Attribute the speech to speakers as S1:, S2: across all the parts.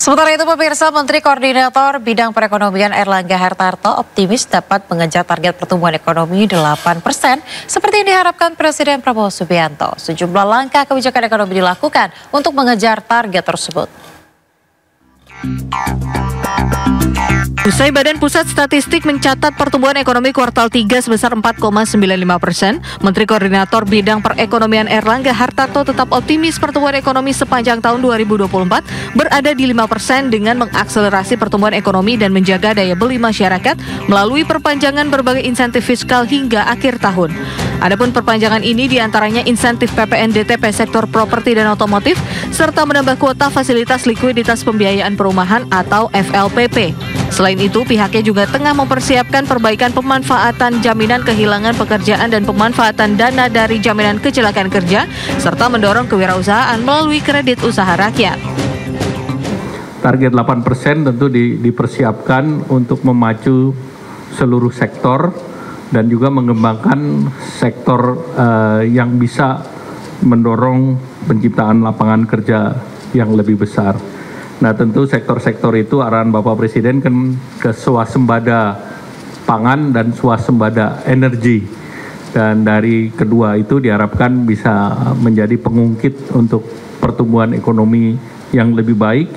S1: Sementara itu pemirsa, Menteri Koordinator Bidang Perekonomian Erlangga Hartarto optimis dapat mengejar target pertumbuhan ekonomi 8% seperti yang diharapkan Presiden Prabowo Subianto. Sejumlah langkah kebijakan ekonomi dilakukan untuk mengejar target tersebut.
S2: Usai Badan Pusat Statistik mencatat pertumbuhan ekonomi kuartal 3 sebesar 4,95%, Menteri Koordinator Bidang Perekonomian Erlangga Hartarto tetap optimis pertumbuhan ekonomi sepanjang tahun 2024 berada di 5% dengan mengakselerasi pertumbuhan ekonomi dan menjaga daya beli masyarakat melalui perpanjangan berbagai insentif fiskal hingga akhir tahun. Adapun perpanjangan ini diantaranya insentif PPNDTP sektor properti dan otomotif, serta menambah kuota fasilitas likuiditas pembiayaan perumahan atau FLPP. Selain itu, pihaknya juga tengah mempersiapkan perbaikan pemanfaatan jaminan kehilangan pekerjaan dan pemanfaatan dana dari jaminan kecelakaan kerja, serta mendorong kewirausahaan melalui kredit usaha rakyat.
S3: Target 8% tentu dipersiapkan untuk memacu seluruh sektor dan juga mengembangkan sektor yang bisa mendorong penciptaan lapangan kerja yang lebih besar. Nah, tentu sektor-sektor itu arahan Bapak Presiden kan ke swasembada pangan dan swasembada energi. Dan dari kedua itu diharapkan bisa menjadi pengungkit untuk pertumbuhan ekonomi yang lebih baik.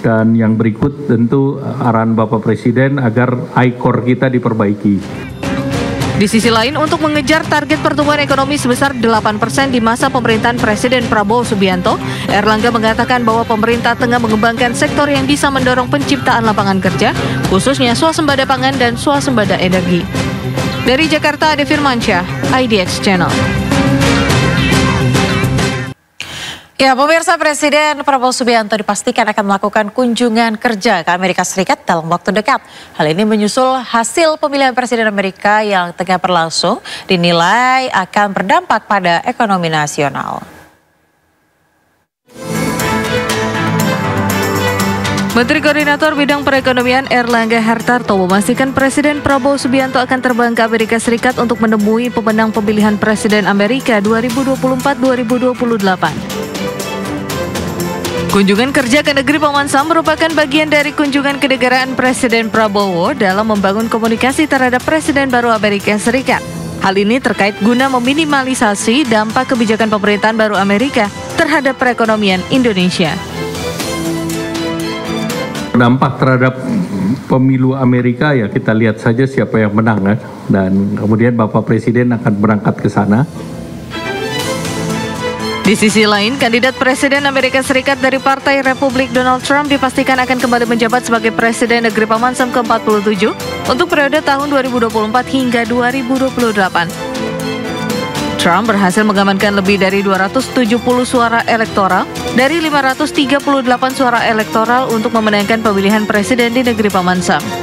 S3: Dan yang berikut tentu arahan Bapak Presiden agar ICOR kita diperbaiki.
S2: Di sisi lain, untuk mengejar target pertumbuhan ekonomi sebesar 8% di masa pemerintahan Presiden Prabowo Subianto, Erlangga mengatakan bahwa pemerintah tengah mengembangkan sektor yang bisa mendorong penciptaan lapangan kerja, khususnya swasembada pangan dan swasembada energi. Dari Jakarta, Ade Firmansyah, IDX Channel.
S1: Ya, pemirsa, Presiden Prabowo Subianto dipastikan akan melakukan kunjungan kerja ke Amerika Serikat dalam waktu dekat. Hal ini menyusul hasil pemilihan Presiden Amerika yang tengah berlangsung dinilai akan berdampak pada ekonomi nasional.
S2: Menteri Koordinator Bidang Perekonomian Erlangga Hartarto memastikan Presiden Prabowo Subianto akan terbang ke Amerika Serikat untuk menemui pemenang pemilihan Presiden Amerika 2024-2028. Kunjungan kerja ke negeri Paman Sam merupakan bagian dari kunjungan kenegaraan Presiden Prabowo dalam membangun komunikasi terhadap Presiden baru Amerika Serikat. Hal ini terkait guna meminimalisasi dampak kebijakan pemerintahan baru Amerika terhadap perekonomian Indonesia.
S3: Dampak terhadap pemilu Amerika ya kita lihat saja siapa yang menang kan, dan kemudian Bapak Presiden akan berangkat ke sana.
S2: Di sisi lain, kandidat Presiden Amerika Serikat dari Partai Republik Donald Trump dipastikan akan kembali menjabat sebagai Presiden Negeri Paman Sam ke-47 untuk periode tahun 2024 hingga 2028. Trump berhasil mengamankan lebih dari 270 suara elektoral dari 538 suara elektoral untuk memenangkan pemilihan presiden di Negeri Paman Sam.